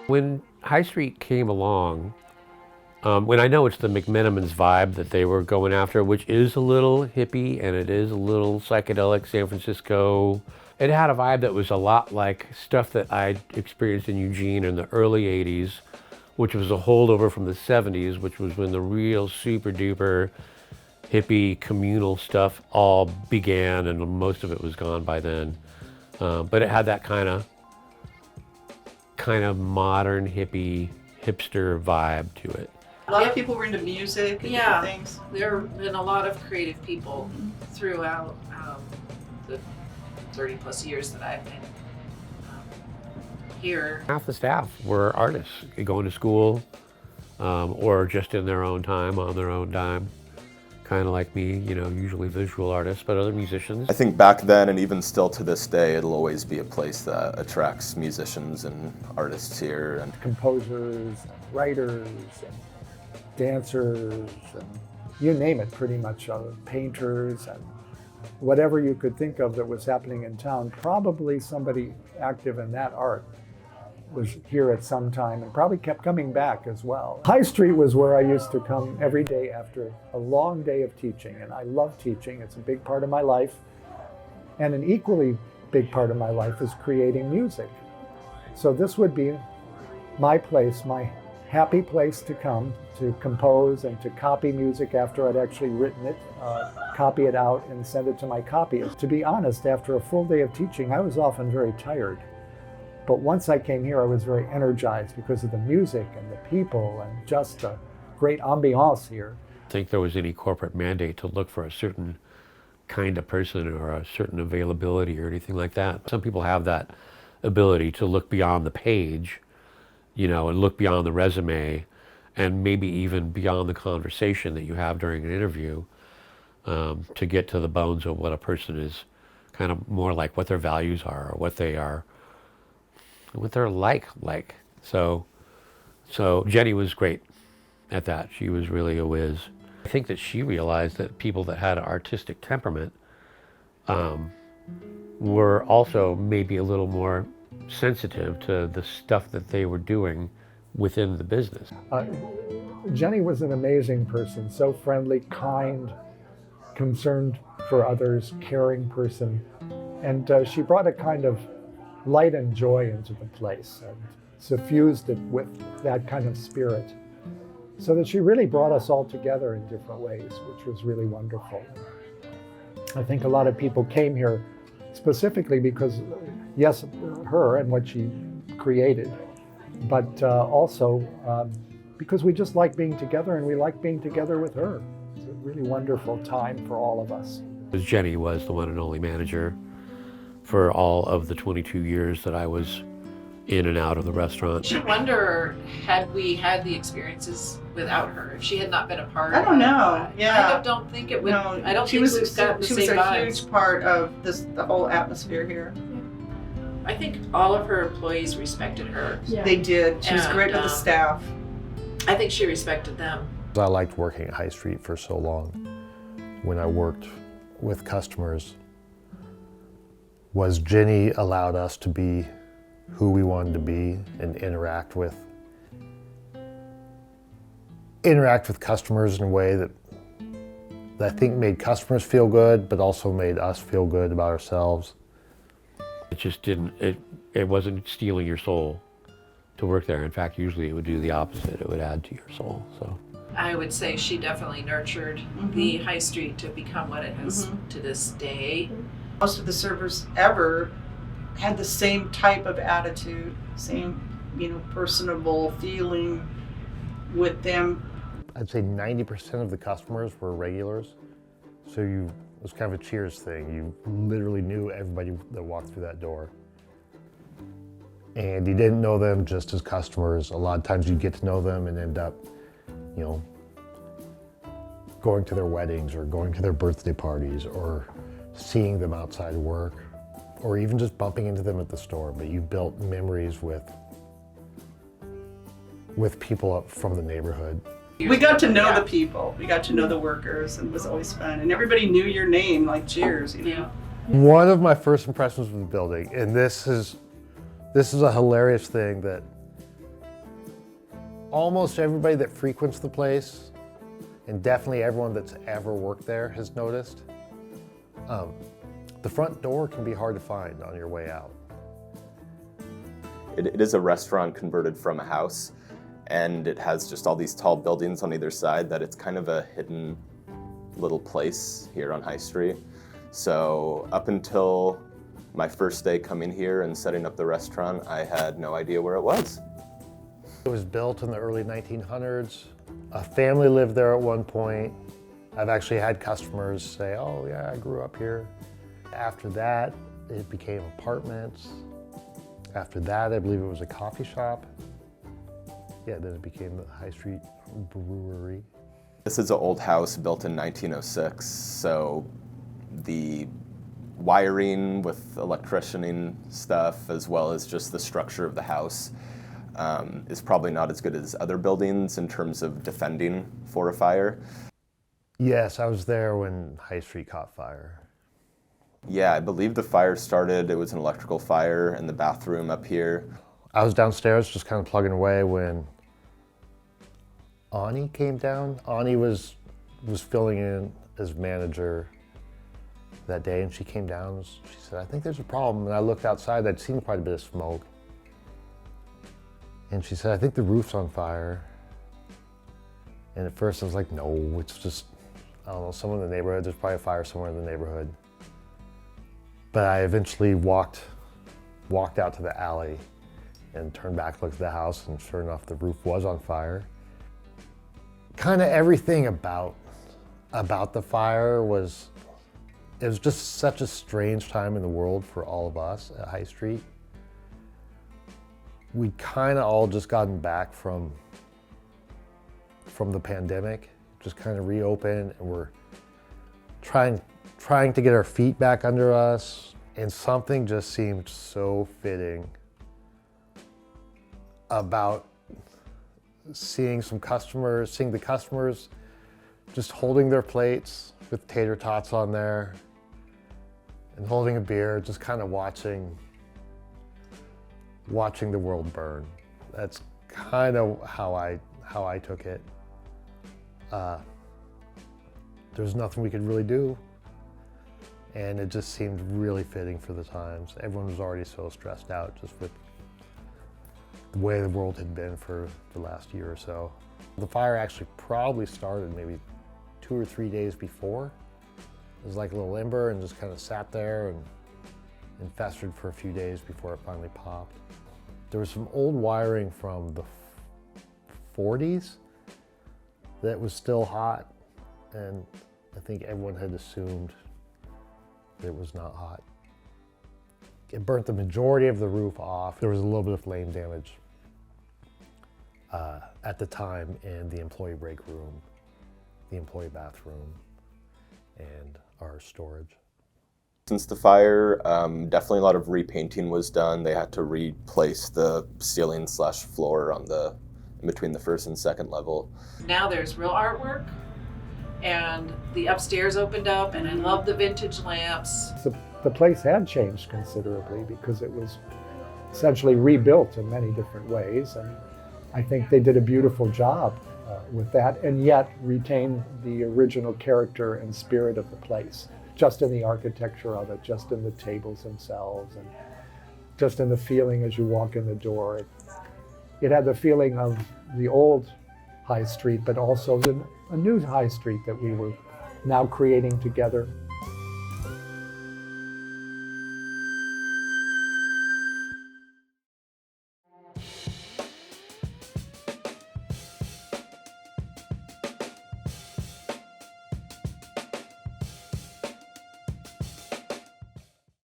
When High Street came along, when I know it's the McMenamins vibe that they were going after, which is a little hippie and it is a little psychedelic San Francisco. It had a vibe that was a lot like stuff that I experienced in Eugene in the early 80s, which was a holdover from the 70s, which was when the real super duper hippie communal stuff all began, and most of it was gone by then. But it had that kind of modern hippie hipster vibe to it. A lot of people were into music and different things. There have been a lot of creative people throughout the 30 plus years that I've been here. Half the staff were artists going to school or just in their own time, on their own dime. Kind of like me, usually visual artists, but other musicians. I think back then and even still to this day, it'll always be a place that attracts musicians and artists here. And composers, and writers, and dancers, and you name it pretty much, painters, and whatever you could think of that was happening in town. Probably somebody active in that art was here at some time and probably kept coming back as well. High Street was where I used to come every day after a long day of teaching, and I love teaching. It's a big part of my life, and an equally big part of my life is creating music. So this would be my place, my happy place to come to compose and to copy music after I'd actually written it, copy it out and send it to my copyist. To be honest, after a full day of teaching, I was often very tired. But once I came here, I was very energized because of the music and the people and just the great ambiance here. I think there was any corporate mandate to look for a certain kind of person or a certain availability or anything like that. Some people have that ability to look beyond the page, and look beyond the resume and maybe even beyond the conversation that you have during an interview to get to the bones of what a person is, kind of more like what their values are or what they are, what they're like. So Jenny was great at that. She was really a whiz. I think that she realized that people that had an artistic temperament were also maybe a little more sensitive to the stuff that they were doing within the business. Jenny was an amazing person, so friendly, kind, concerned for others, caring person. And she brought a kind of light and joy into the place and suffused it with that kind of spirit, so that she really brought us all together in different ways, which was really wonderful. I think a lot of people came here specifically because, yes, her and what she created, but also because we just like being together and we like being together with her. It's a really wonderful time for all of us. Jenny was the one and only manager for all of the 22 years that I was in and out of the restaurant. I should wonder, had we had the experiences without her, if she had not been a part I of don't it. know. Yeah. I don't think it would. No, I don't she think was we've got the she same was a vibes. huge part of the whole atmosphere here. I think all of her employees respected her. They did. She was And, great with the staff. I think she respected them. I liked working at High Street for so long. When I worked with customers, was Jenny allowed us to be who we wanted to be and interact with customers in a way that I think made customers feel good, but also made us feel good about ourselves. It just didn't, it wasn't stealing your soul to work there. In fact, usually it would do the opposite. It would add to your soul, so. I would say she definitely nurtured the High Street to become what it has to this day. Most of the servers ever had the same type of attitude, same, personable feeling with them. I'd say 90% of the customers were regulars, so it was kind of a cheers thing. You literally knew everybody that walked through that door. And you didn't know them just as customers. A lot of times you get to know them and end up, going to their weddings or going to their birthday parties or seeing them outside work or even just bumping into them at the store. But you built memories with people up from the neighborhood. We got to know the people. We got to know the workers, and it was always fun. And everybody knew your name, like cheers, One of my first impressions of the building, and this is a hilarious thing that almost everybody that frequents the place, and definitely everyone that's ever worked there has noticed, the front door can be hard to find on your way out. It is a restaurant converted from a house, and it has just all these tall buildings on either side that it's kind of a hidden little place here on High Street. So up until my first day coming here and setting up the restaurant, I had no idea where it was. It was built in the early 1900s. A family lived there at one point. I've actually had customers say, oh yeah, I grew up here. After that, it became apartments. After that, I believe it was a coffee shop. Yeah, then it became the High Street Brewery. This is an old house built in 1906, so the wiring with electricianing stuff, as well as just the structure of the house, is probably not as good as other buildings in terms of defending for a fire. Yes, I was there when High Street caught fire. Yeah, I believe the fire started, it was an electrical fire in the bathroom up here. I was downstairs just kind of plugging away when Ani came down. Ani was filling in as manager that day, and she came down and she said, I think there's a problem. And I looked outside, I'd seen quite a bit of smoke. And she said, I think the roof's on fire. And at first I was like, no, it's just, I don't know, someone in the neighborhood. There's probably a fire somewhere in the neighborhood. But I eventually walked out to the alley and turned back, looked at the house, and sure enough, the roof was on fire. Kind of everything about the fire was, it was just such a strange time in the world for all of us at High Street. We'd kind of all just gotten back from the pandemic, just kind of reopened, and we're trying to get our feet back under us, and something just seemed so fitting about seeing the customers just holding their plates with tater tots on there and holding a beer, just kind of watching the world burn. That's kind of how I took it. There's nothing we could really do, and it just seemed really fitting for the times. Everyone was already so stressed out just with the way the world had been for the last year or so. The fire actually probably started maybe 2 or 3 days before. It was like a little ember and just kind of sat there and festered for a few days before it finally popped. There was some old wiring from the 40s that was still hot, and I think everyone had assumed that it was not hot. It burnt the majority of the roof off. There was a little bit of flame damage at the time in the employee break room, the employee bathroom, and our storage. Since the fire, definitely a lot of repainting was done. They had to replace the ceiling / floor in between the first and second level. Now there's real artwork, and the upstairs opened up, and I love the vintage lamps. The place had changed considerably because it was essentially rebuilt in many different ways, and I think they did a beautiful job with that, and yet retained the original character and spirit of the place, just in the architecture of it, just in the tables themselves, and just in the feeling as you walk in the door. It had the feeling of the old High Street, but also a new High Street that we were now creating together.